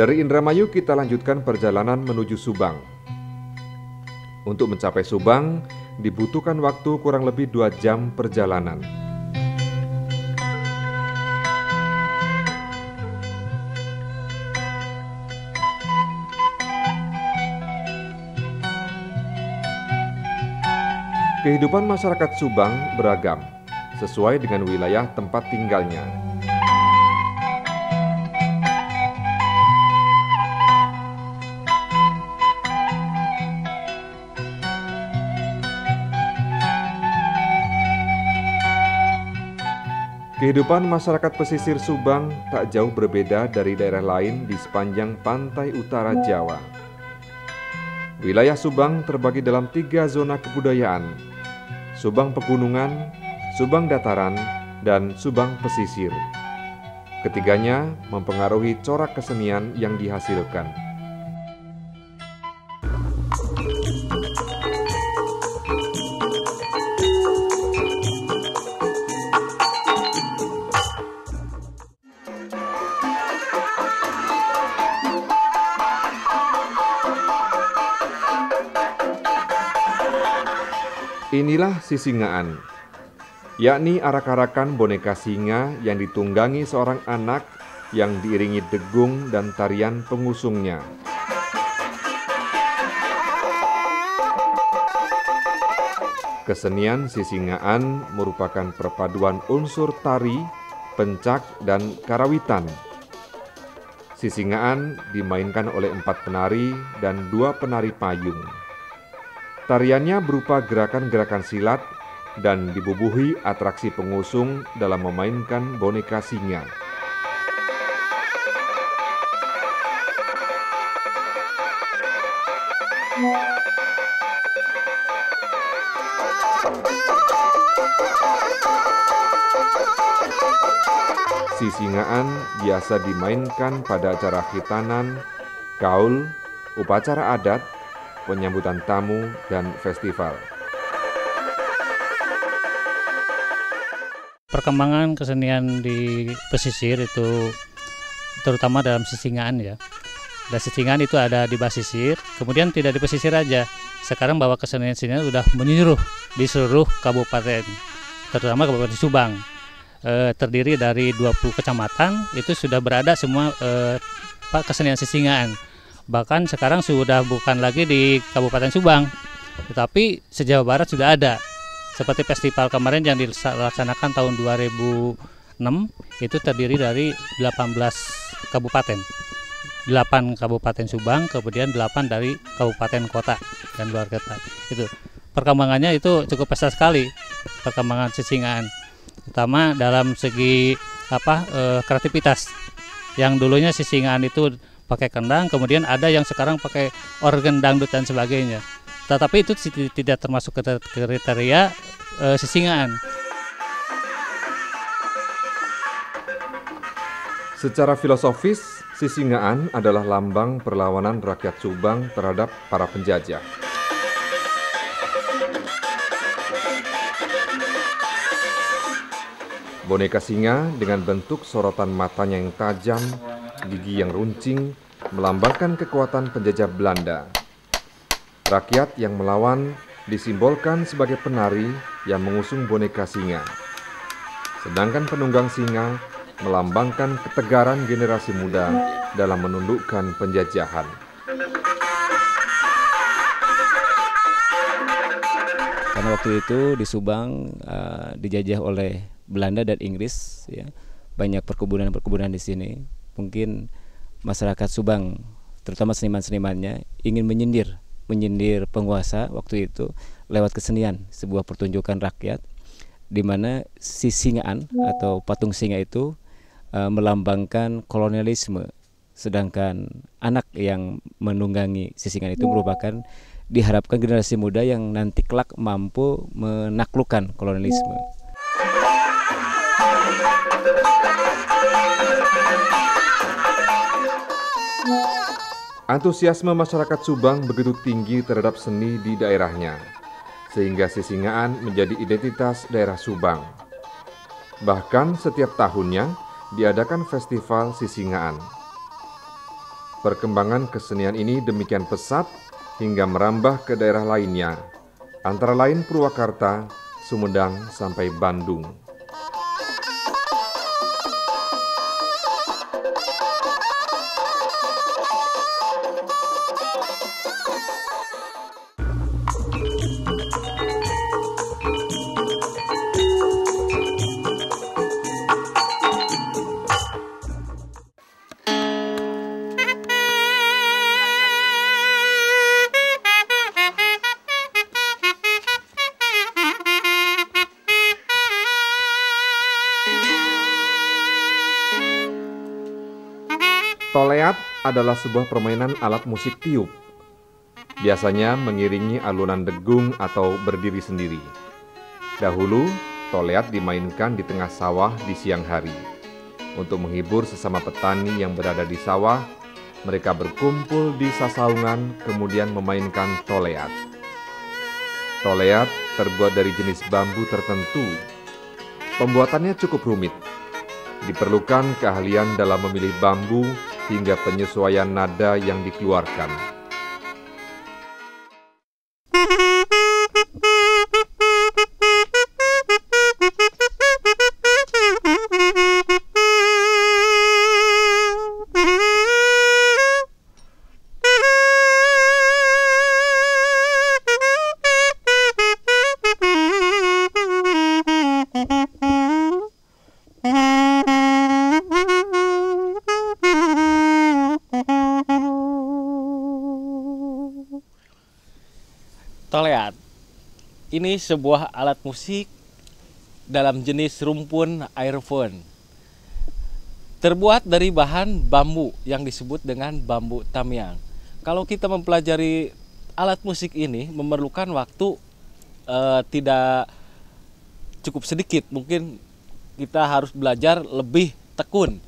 Dari Indramayu kita lanjutkan perjalanan menuju Subang. Untuk mencapai Subang, dibutuhkan waktu kurang lebih 2 jam perjalanan. Kehidupan masyarakat Subang beragam, sesuai dengan wilayah tempat tinggalnya. Kehidupan masyarakat pesisir Subang tak jauh berbeda dari daerah lain di sepanjang pantai utara Jawa. Wilayah Subang terbagi dalam 3 zona kebudayaan: Subang Pegunungan, Subang Dataran, dan Subang Pesisir. Ketiganya mempengaruhi corak kesenian yang dihasilkan. Inilah sisingaan, yakni arak-arakan boneka singa yang ditunggangi seorang anak yang diiringi degung dan tarian pengusungnya. Kesenian sisingaan merupakan perpaduan unsur tari, pencak, dan karawitan. Sisingaan dimainkan oleh 4 penari dan 2 penari payung. Tariannya berupa gerakan-gerakan silat dan dibubuhi atraksi pengusung dalam memainkan boneka singa. Sisingaan biasa dimainkan pada acara khitanan, kaul, upacara adat, penyambutan tamu, dan festival. Perkembangan kesenian di pesisir itu terutama dalam sisingaan ya. Dan sisingaan itu ada di basisir, kemudian tidak di pesisir aja. Sekarang bahwa kesenian-kesenian sudah menyeluruh di seluruh kabupaten, terutama Kabupaten Subang. Terdiri dari 20 kecamatan, itu sudah berada semua kesenian sisingaan. Bahkan sekarang sudah bukan lagi di Kabupaten Subang, tetapi se-Jawa Barat sudah ada. Seperti festival kemarin yang dilaksanakan tahun 2006, itu terdiri dari 18 kabupaten. 8 kabupaten Subang, kemudian 8 dari kabupaten kota dan luar kota. Itu perkembangannya itu cukup pesat sekali, perkembangan sisingaan. Terutama dalam segi kreativitas. Yang dulunya sisingaan itu pakai kendang, kemudian ada yang sekarang pakai organ dangdut dan sebagainya. Tetapi itu tidak termasuk kriteria sisingaan. Secara filosofis, sisingaan adalah lambang perlawanan rakyat Subang terhadap para penjajah. Boneka singa dengan bentuk sorotan matanya yang tajam, gigi yang runcing, melambangkan kekuatan penjajah Belanda. Rakyat yang melawan disimbolkan sebagai penari yang mengusung boneka singa. Sedangkan penunggang singa melambangkan ketegaran generasi muda dalam menundukkan penjajahan. Karena waktu itu di Subang dijajah oleh Belanda dan Inggris, ya, banyak perkebunan di sini. Mungkin masyarakat Subang, terutama seniman-senimannya, ingin menyindir penguasa waktu itu lewat kesenian, sebuah pertunjukan rakyat, di mana sisingaan atau patung singa itu melambangkan kolonialisme, sedangkan anak yang menunggangi sisingaan itu merupakan diharapkan generasi muda yang nanti kelak mampu menaklukkan kolonialisme. Antusiasme masyarakat Subang begitu tinggi terhadap seni di daerahnya, sehingga sisingaan menjadi identitas daerah Subang. Bahkan setiap tahunnya diadakan festival sisingaan. Perkembangan kesenian ini demikian pesat hingga merambah ke daerah lainnya, antara lain Purwakarta, Sumedang, sampai Bandung. Toleat adalah sebuah permainan alat musik tiup. Biasanya mengiringi alunan degung atau berdiri sendiri. Dahulu, toleat dimainkan di tengah sawah di siang hari. Untuk menghibur sesama petani yang berada di sawah, mereka berkumpul di sasaungan kemudian memainkan toleat. Toleat terbuat dari jenis bambu tertentu. Pembuatannya cukup rumit. Diperlukan keahlian dalam memilih bambu hingga penyesuaian nada yang dikeluarkan. Toleat ini sebuah alat musik dalam jenis rumpun aerophone. Terbuat dari bahan bambu yang disebut dengan bambu tamiang. Kalau kita mempelajari alat musik ini memerlukan waktu tidak cukup sedikit. Mungkin kita harus belajar lebih tekun.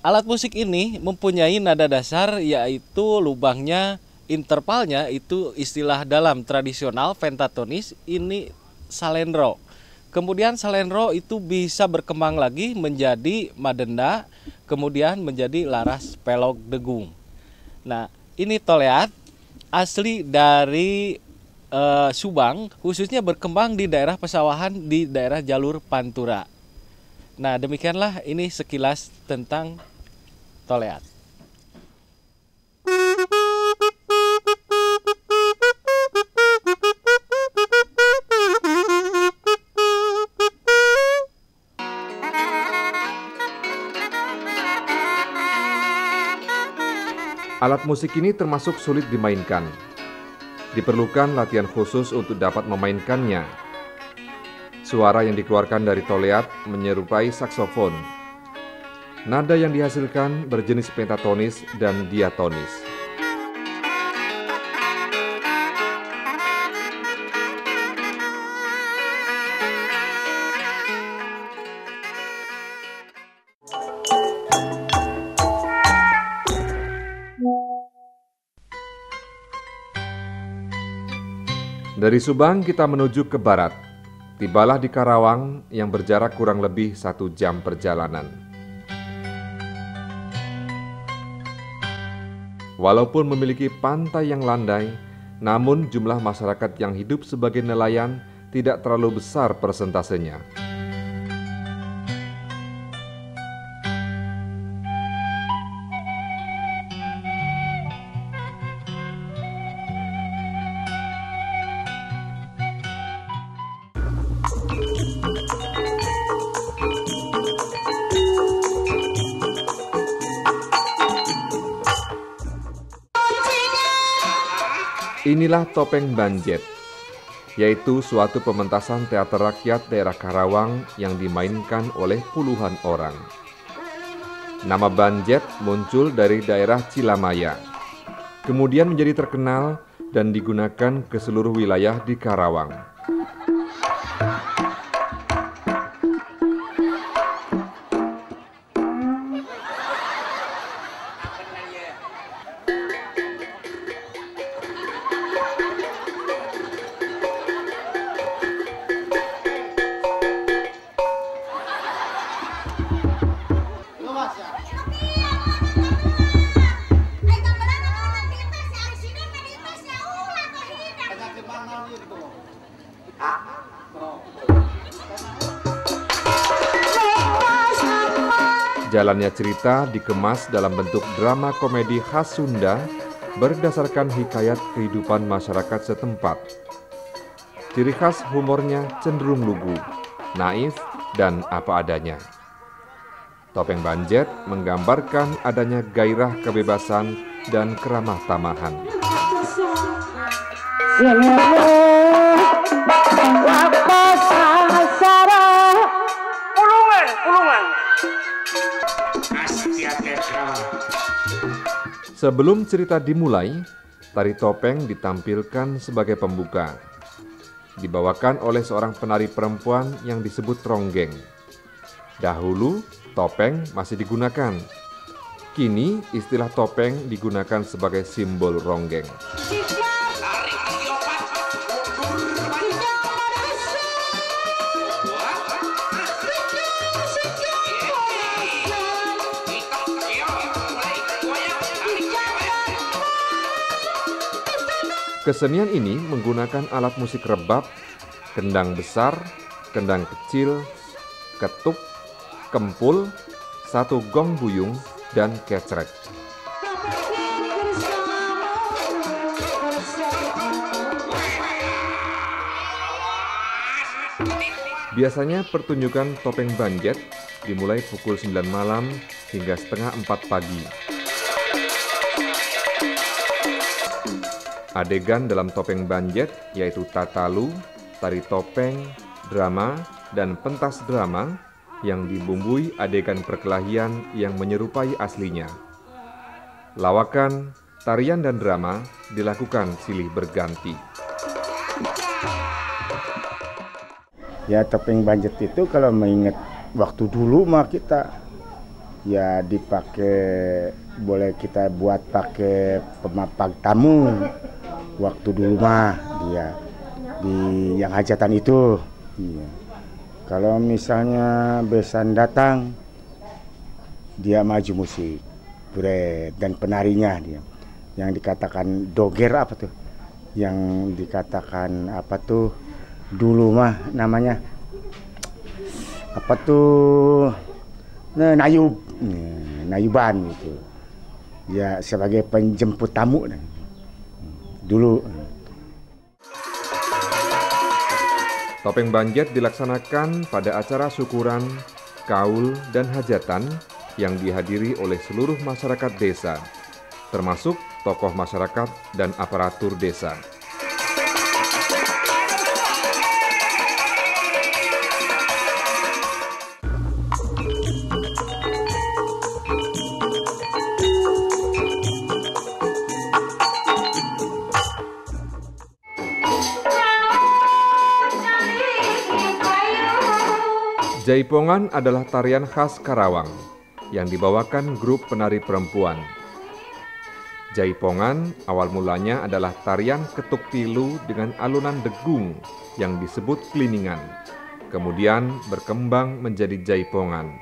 Alat musik ini mempunyai nada dasar yaitu lubangnya, intervalnya itu istilah dalam tradisional pentatonis ini salendro. Kemudian salendro itu bisa berkembang lagi menjadi madenda, kemudian menjadi laras pelog degung. Nah, ini toleat asli dari Subang, khususnya berkembang di daerah pesawahan di daerah jalur Pantura. Nah, demikianlah ini sekilas tentang toleat. Alat musik ini termasuk sulit dimainkan. Diperlukan latihan khusus untuk dapat memainkannya. Suara yang dikeluarkan dari toleat menyerupai saksofon. Nada yang dihasilkan berjenis pentatonis dan diatonis. Dari Subang kita menuju ke barat. Tibalah di Karawang yang berjarak kurang lebih 1 jam perjalanan. Walaupun memiliki pantai yang landai, namun jumlah masyarakat yang hidup sebagai nelayan tidak terlalu besar persentasenya. Inilah topeng Banjet, yaitu suatu pementasan teater rakyat daerah Karawang yang dimainkan oleh puluhan orang. Nama Banjet muncul dari daerah Cilamaya, kemudian menjadi terkenal dan digunakan ke seluruh wilayah di Karawang. Jalannya cerita dikemas dalam bentuk drama komedi khas Sunda berdasarkan hikayat kehidupan masyarakat setempat. Ciri khas humornya cenderung lugu, naif, dan apa adanya. Topeng Banjet menggambarkan adanya gairah kebebasan dan keramah tamahan. Sebelum cerita dimulai, tari topeng ditampilkan sebagai pembuka. Dibawakan oleh seorang penari perempuan yang disebut ronggeng. Dahulu, topeng masih digunakan. Kini, istilah topeng digunakan sebagai simbol ronggeng. Kesenian ini menggunakan alat musik rebab, kendang besar, kendang kecil, ketuk, kempul, satu gong buyung, dan kecrek. Biasanya pertunjukan topeng Banjet dimulai pukul 9 malam hingga setengah 4 pagi. Adegan dalam topeng Banjet yaitu tatalu, tari topeng, drama, dan pentas drama yang dibumbui adegan perkelahian yang menyerupai aslinya. Lawakan, tarian, dan drama dilakukan silih berganti. Ya, topeng Banjet itu kalau mengingat waktu dulu mah kita ya dipakai, boleh kita buat pakai pemapak tamu. Waktu dulu mah dia di yang hajatan itu. Iya. Kalau misalnya besan datang, dia maju musik, bret, dan penarinya dia. Yang dikatakan doger apa tuh? Yang dikatakan apa tuh? Dulu mah namanya apa tuh? Nah, nayub, nayuban gitu. Ya sebagai penjemput tamu dulu. Topeng Banjet dilaksanakan pada acara syukuran, kaul, dan hajatan yang dihadiri oleh seluruh masyarakat desa, termasuk tokoh masyarakat dan aparatur desa. Jaipongan adalah tarian khas Karawang yang dibawakan grup penari perempuan. Jaipongan awal mulanya adalah tarian ketuk tilu dengan alunan degung yang disebut kliningan. Kemudian berkembang menjadi jaipongan.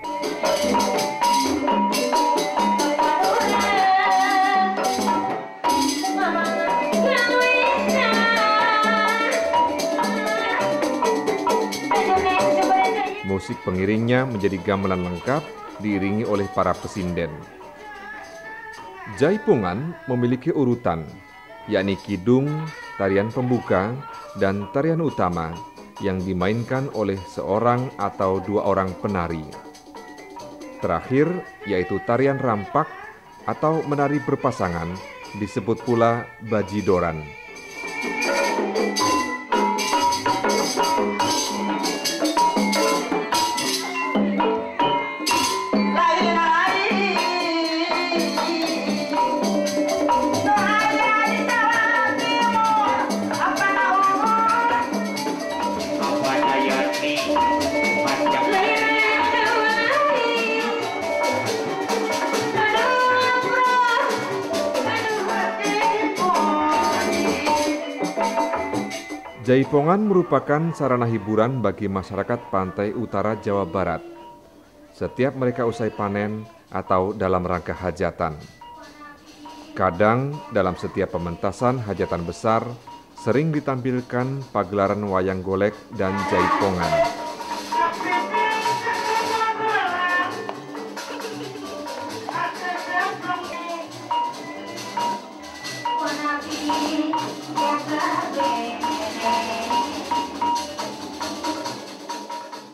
Musik pengiringnya menjadi gamelan lengkap diiringi oleh para pesinden. Jaipongan memiliki urutan, yakni kidung, tarian pembuka, dan tarian utama yang dimainkan oleh seorang atau dua orang penari. Terakhir, yaitu tarian rampak atau menari berpasangan, disebut pula bajidoran. Jaipongan merupakan sarana hiburan bagi masyarakat pantai utara Jawa Barat. Setiap mereka usai panen atau dalam rangka hajatan. Kadang dalam setiap pementasan hajatan besar, sering ditampilkan pagelaran wayang golek dan jaipongan.